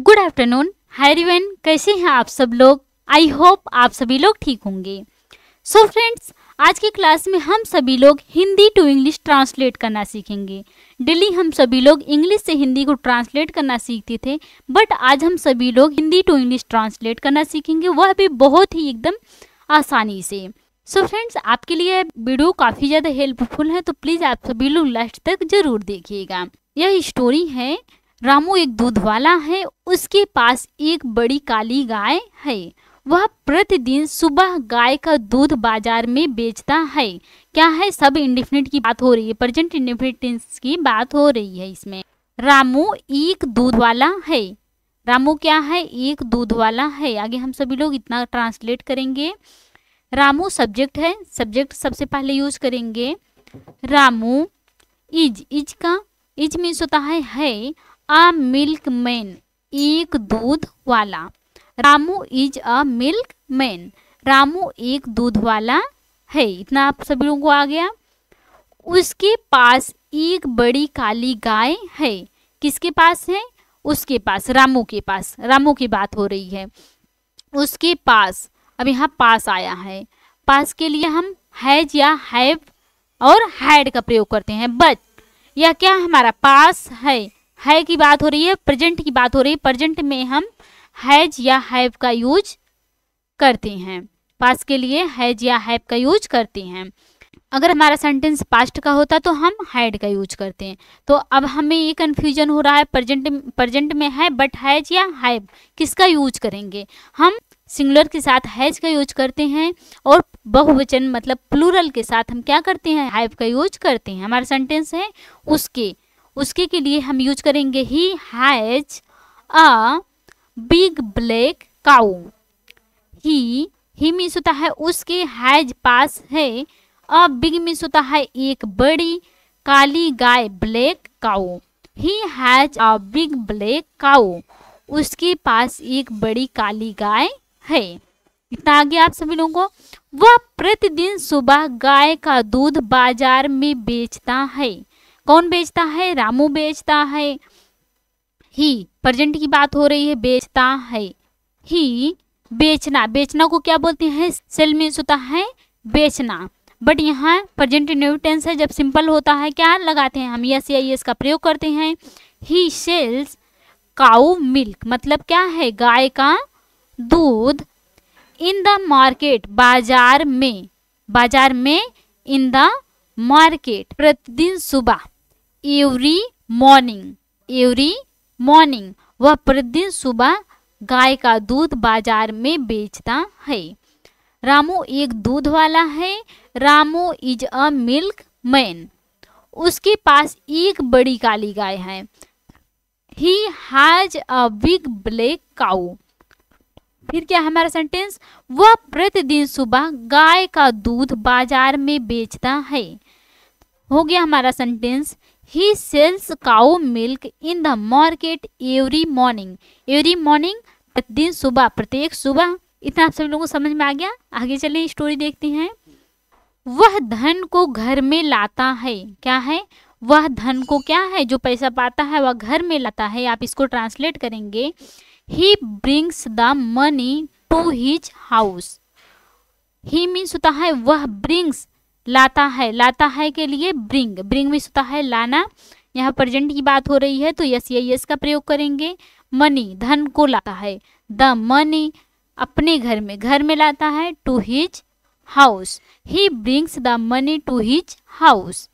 Good afternoon. Hi everyone, कैसे हैं आप सब लोग। आई होप आप सभी लोग ठीक होंगे। सो फ्रेंड्स, आज की क्लास में हम सभी लोग हिंदी टू इंग्लिश ट्रांसलेट करना सीखेंगे। डेली हम सभी लोग इंग्लिश से हिंदी को ट्रांसलेट करना सीखते थे, बट आज हम सभी लोग हिंदी टू इंग्लिश ट्रांसलेट करना सीखेंगे, वह भी बहुत ही एकदम आसानी से। सो फ्रेंड्स, आपके लिए वीडियो काफ़ी ज़्यादा हेल्पफुल है, तो प्लीज़ आप सभी लोग लास्ट तक जरूर देखिएगा। यह स्टोरी है, रामू एक दूध वाला है, उसके पास एक बड़ी काली गाय है। वह प्रतिदिन सुबह गाय का दूध बाजार में बेचता है। क्या है, सब इंडेफिनिट की बात हो रही है, प्रेजेंट इंडेफिनिट टेंस की बात हो रही है इसमें। रामू एक दूध वाला है। रामू क्या है, एक दूध वाला है। आगे हम सभी लोग इतना ट्रांसलेट करेंगे। रामू सब्जेक्ट है, सब्जेक्ट सबसे पहले यूज करेंगे। रामू इज का इज मीन्स होता है अ मिल्क मैन, एक दूध वाला। Ramu is a milk man, Ramu एक दूध वाला है। इतना आप सभी लोगों को आ गया। उसके पास एक बड़ी काली गाय है। किसके पास है, उसके पास, रामू के पास, रामू की बात हो रही है। उसके पास, अब यहाँ पास आया है, पास के लिए हम हैज या हैव और हैड का प्रयोग करते हैं। बट यह क्या हमारा पास है की बात हो रही है, प्रेजेंट की बात हो रही है। प्रेजेंट में हम हैज या हैव का यूज करते हैं। पास के लिए हैज या हैव का यूज करते हैं। अगर हमारा सेंटेंस पास्ट का तो हम हैड का यूज करते हैं। तो अब हमें ये कंफ्यूजन हो रहा है, प्रेजेंट में है बट हैज या हैव किसका यूज करेंगे। हम सिंगुलर के साथ हैज का यूज करते हैं और बहुवचन मतलब प्लूरल के साथ हम क्या करते हैं, हैव का यूज करते हैं। हमारा सेंटेंस है उसके के लिए हम यूज करेंगे ही has a big black cow. He means होता है उसके, हैज पास है, अ बिग मीन्स होता है एक बड़ी काली गाय, black cow. He has a big black cow, उसके पास एक बड़ी काली गाय है। इतना आगे आप सभी लोगों को। वह प्रतिदिन सुबह गाय का दूध बाजार में बेचता है। कौन बेचता है, रामू बेचता है। ही प्रेजेंट की बात हो रही है, बेचता है। ही बेचना को क्या बोलते हैं, सेल मीन्स होता है बेचना। बट यहाँ प्रेजेंट इंडेफिनिट टेंस है, जब सिंपल होता है क्या लगाते हैं हम, यस या यस का प्रयोग करते हैं। ही सेल्स काऊ मिल्क, मतलब क्या है, गाय का दूध। इन द मार्केट, बाजार में, इन द मार्केट, प्रतिदिन सुबह। एवरी मॉर्निंग, वह प्रतिदिन सुबह गाय का दूध बाजार में बेचता है। रामू एक दूध वाला है। Ramu is a milkman, उसके पास एक बड़ी काली गाय है। He has a big black cow. फिर क्या हमारा सेंटेंस, वह प्रतिदिन सुबह गाय का दूध बाजार में बेचता है। हो गया हमारा sentence, he sells cow milk in the market every morning, प्रतिदिन सुबह, प्रत्येक सुबह। इतना आप सभी लोगों को समझ में आ गया। आगे चलिए स्टोरी देखते हैं। वह धन को घर में लाता है। क्या है, वह धन को क्या है, जो पैसा पाता है वह घर में लाता है। आप इसको ट्रांसलेट करेंगे, he brings the money to his house. He means होता है वह, ब्रिंग्स लाता है के लिए ब्रिंग मीन्स होता है लाना। यहाँ प्रेजेंट की बात हो रही है तो यस या यस का प्रयोग करेंगे। मनी धन को लाता है, द मनी अपने घर में लाता है, to his house, he brings the money to his house.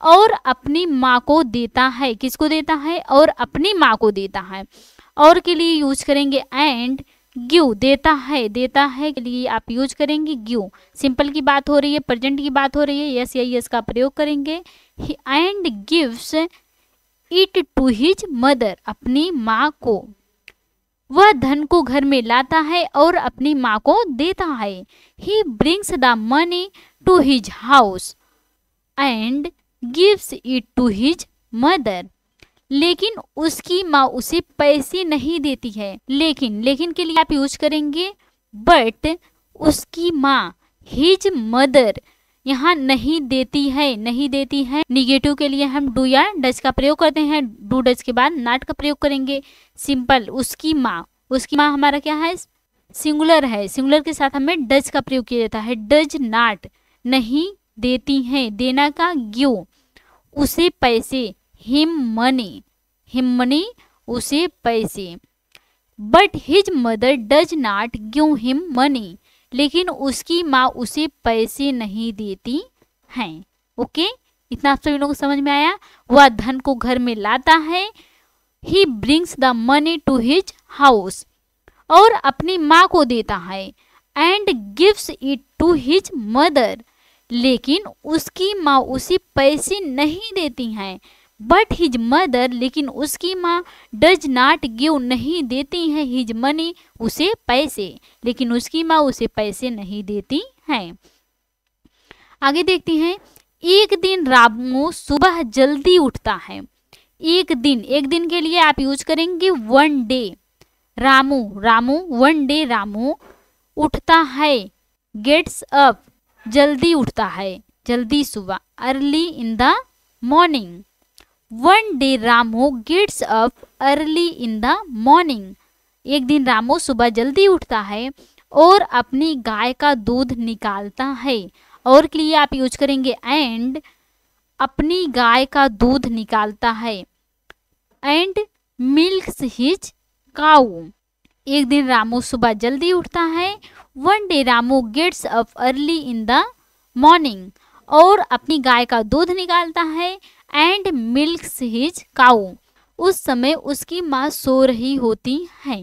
और अपनी माँ को देता है, किसको देता है, और अपनी माँ को देता है। और के लिए यूज करेंगे एंड गिव, देता है के लिए आप यूज करेंगे गिव। सिंपल की बात हो रही है, प्रेजेंट की बात हो रही है, यस या यस का प्रयोग करेंगे। And gives it to his mother, अपनी माँ को। वह धन को घर में लाता है और अपनी माँ को देता है। He brings the money to his house and gives it to his mother. लेकिन उसकी माँ उसे पैसे नहीं देती है। लेकिन के लिए आप यूज करेंगे बट। उसकी माँ, हिज मदर यहाँ नहीं देती है, नहीं देती है निगेटिव के लिए हम डू या डज का प्रयोग करते हैं। डू डज के बाद नॉट का प्रयोग करेंगे। सिंपल उसकी माँ, उसकी माँ हमारा क्या है, सिंगुलर है, सिंगुलर के साथ हमें डज का प्रयोग किया जाता है। डज नॉट नहीं देती हैं, देना का गिव उसे पैसे, हिम मनी, हिम मनी उसे पैसे। But his mother does not give him money, लेकिन उसकी माँ उसे पैसे नहीं देती हैं। ओके, इतना आप सभी लोगों को समझ में आया। वह धन को घर में लाता है। He brings the money to his house, और अपनी माँ को देता है। And gives it to his mother, लेकिन उसकी माँ उसे पैसे नहीं देती हैं। बट हिज मदर, लेकिन उसकी माँ डज नॉट गिव नहीं देती है हिज मनी उसे पैसे, लेकिन उसकी माँ उसे पैसे नहीं देती हैं। आगे देखते हैं। एक दिन रामू सुबह जल्दी उठता है। एक दिन, एक दिन के लिए आप यूज करेंगे one day. Ramu, Ramu one day Ramu उठता है। गेट्स अप जल्दी उठता है, जल्दी सुबह। Early in the morning. One day Ramu gets up early in the morning. एक दिन रामू सुबह जल्दी उठता है और अपनी गाय का दूध निकालता है। और के लिए आप यूज करेंगे एंड, अपनी गाय का दूध निकालता है। And milks his cow. एक दिन रामू सुबह जल्दी उठता है। One day Ramu gets up early in the morning, और अपनी गाय का दूध निकालता है। एंड मिल्क्स हिज काऊ, उस समय उसकी माँ सो रही होती है।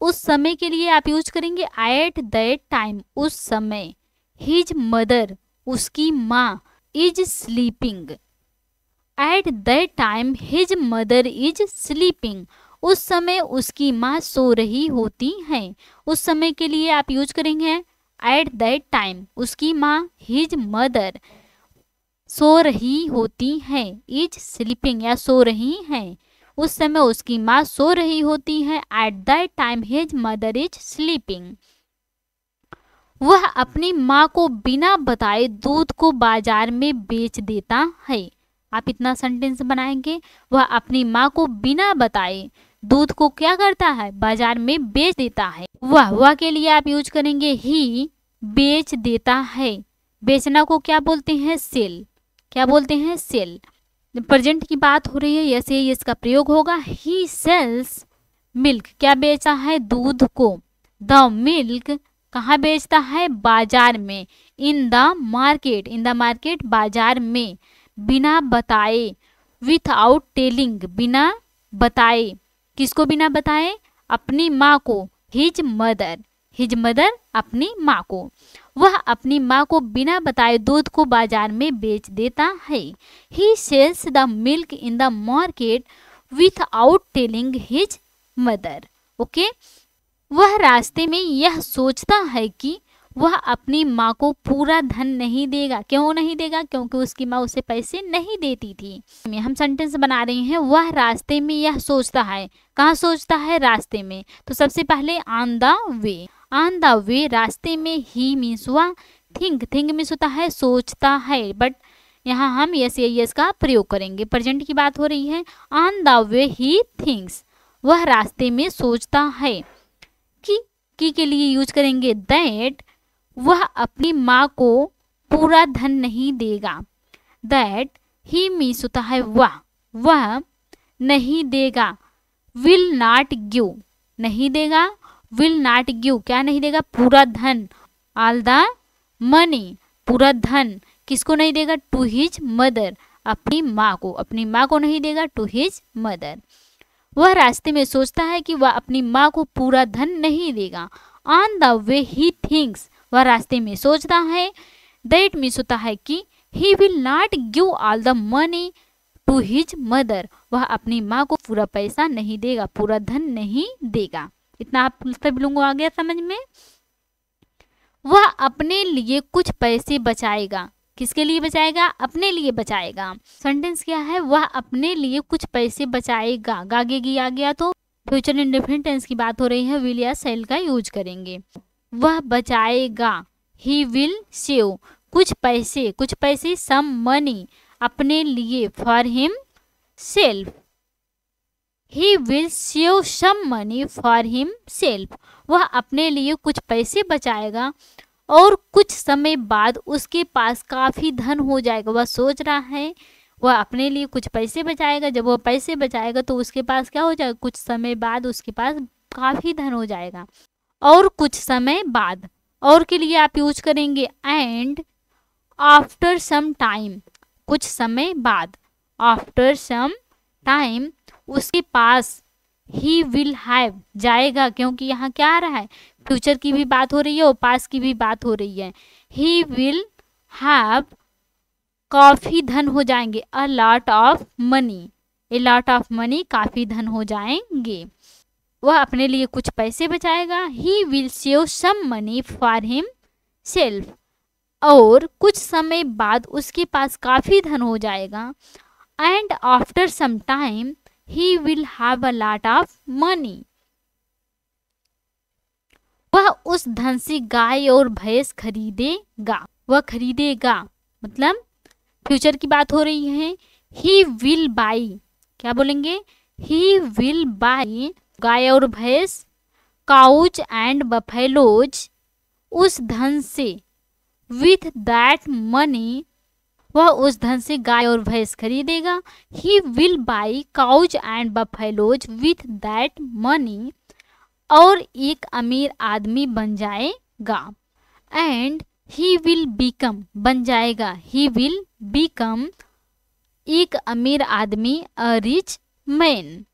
उस समय के लिए आप यूज करेंगे एट दैट टाइम, उस समय। हिज मदर, उसकी माँ, is sleeping. At that time his mother is sleeping, उस समय उसकी माँ सो रही होती है। उस समय के लिए आप यूज करेंगे एट दैट टाइम, उसकी माँ हिज मदर सो रही होती है। इज स्लीपिंग या सो रही हैं, उस समय उसकी माँ सो रही होती है। At that time his mother is sleeping. वह अपनी माँ को बिना बताए दूध को बाजार में बेच देता है। आप इतना सेंटेंस बनाएंगे, वह अपनी माँ को बिना बताए दूध को क्या करता है, बाजार में बेच देता है। वह के लिए आप यूज करेंगे ही, बेच देता है। बेचना को क्या बोलते हैं, सेल। क्या बोलते हैं, सेल। प्रेजेंट की बात हो रही है, ऐसे ही इसका प्रयोग होगा। ही सेल्स मिल्क, क्या बेचा है, दूध को। द मिल्क कहाँ बेचता है, बाजार में। इन the market, in the market बाजार में। बिना बताए, विथआउट टेलिंग, बिना बताए। किसको बिना बताए, अपनी माँ को। हिज मदर, हिज मदर अपनी माँ को। वह अपनी माँ को बिना बताए दूध को बाजार में बेच देता है। He sells the milk in the market without telling his mother. Okay, वह रास्ते में यह सोचता है कि वह अपनी माँ को पूरा धन नहीं देगा। क्यों नहीं देगा, क्योंकि उसकी माँ उसे पैसे नहीं देती थी। हम सेंटेंस बना रहे हैं, वह रास्ते में यह सोचता है। कहाँ सोचता है, रास्ते में। तो सबसे पहले on the way, on the way रास्ते में। ही मीन्स वह, थिंक, थिंक मीन्स होता है सोचता है, बट यहाँ हम यस का प्रयोग करेंगे। प्रेजेंट की बात हो रही है। On the way he thinks, वह रास्ते में सोचता है। की के लिए यूज करेंगे दैट, वह अपनी माँ को पूरा धन नहीं देगा। दैट ही मीन्स होता है वह नहीं देगा। विल नॉट गिव, नहीं देगा। विल नॉट गिव, क्या नहीं देगा, पूरा धन। ऑल द मनी, पूरा धन। किसको नहीं देगा, टू हिज मदर, अपनी माँ को। अपनी माँ को नहीं देगा, टू हिज मदर। वह रास्ते में सोचता है कि वह अपनी माँ को पूरा धन नहीं देगा। On the way he thinks, वह रास्ते में सोचता है। दैट मीन्स होता है कि he will not give all the money to his mother, वह अपनी माँ को पूरा पैसा नहीं देगा, पूरा धन नहीं देगा। इतना आप सभी लोगों को आ गया समझ में। वह अपने लिए कुछ पैसे बचाएगा। किसके लिए बचाएगा, अपने लिए बचाएगा। सेंटेंस क्या है, वह अपने लिए कुछ पैसे बचाएगा। गागेगी आ गया तो फ्यूचर इंडेफिनिट टेंस की बात हो रही है, विल या शैल का यूज करेंगे। वह बचाएगा, ही विल सेव, कुछ पैसे सम मनी अपने लिए for himself, he will save some money for himself, वह अपने लिए कुछ पैसे बचाएगा और कुछ समय बाद उसके पास काफ़ी धन हो जाएगा। वह सोच रहा है वह अपने लिए कुछ पैसे बचाएगा, जब वह पैसे बचाएगा तो उसके पास क्या हो जाएगा, कुछ समय बाद उसके पास काफ़ी धन हो जाएगा। और कुछ समय बाद, और के लिए आप यूज करेंगे एंड आफ्टर सम टाइम, कुछ समय बाद, आफ्टर सम टाइम उसके पास ही विल हैव जाएगा, क्योंकि यहाँ क्या आ रहा है, फ्यूचर की भी बात हो रही है और पास की भी बात हो रही है। ही विल हैव काफ़ी धन हो जाएंगे, अ lot of money, a lot of money काफ़ी धन हो जाएंगे। वह अपने लिए कुछ पैसे बचाएगा, he will save some money for himself, और कुछ समय बाद उसके पास काफ़ी धन हो जाएगा। And after some time he will have a lot of money, वह उस धन से गाय और भैंस खरीदेगा, वह खरीदेगा मतलब फ्यूचर की बात हो रही है। ही विल बाई, क्या बोलेंगे, ही विल बाई गाय और भैंस, काउज एंड बफेलोज, उस धन से, विथ दैट मनी, वह उस धन से गाय और भैंस खरीदेगा। He will by cause and buffaloes with that money, और एक अमीर आदमी बन जाएगा। एंड ही विल बिकम, बन जाएगा, ही विल बिकम, एक अमीर आदमी, अ रिच मैन,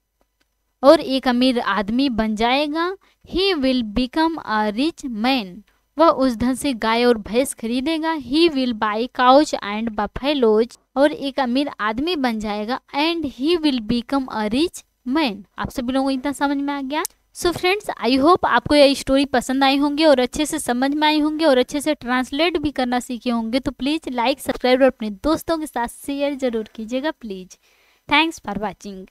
और एक अमीर आदमी बन जाएगा। He will become a rich man, वह उस धन से गाय और भैंस खरीदेगा। He will by cause and buffaloes, और एक अमीर आदमी बन जाएगा। And he will become a rich man. आप सभी लोगों को इतना समझ में आ गया। सो फ्रेंड्स, आई होप आपको यह स्टोरी पसंद आई होंगी और अच्छे से समझ में आई होंगी और अच्छे से ट्रांसलेट भी करना सीखे होंगे। तो प्लीज़ लाइक, सब्सक्राइब और अपने दोस्तों के साथ शेयर जरूर कीजिएगा प्लीज़। Thanks for watching.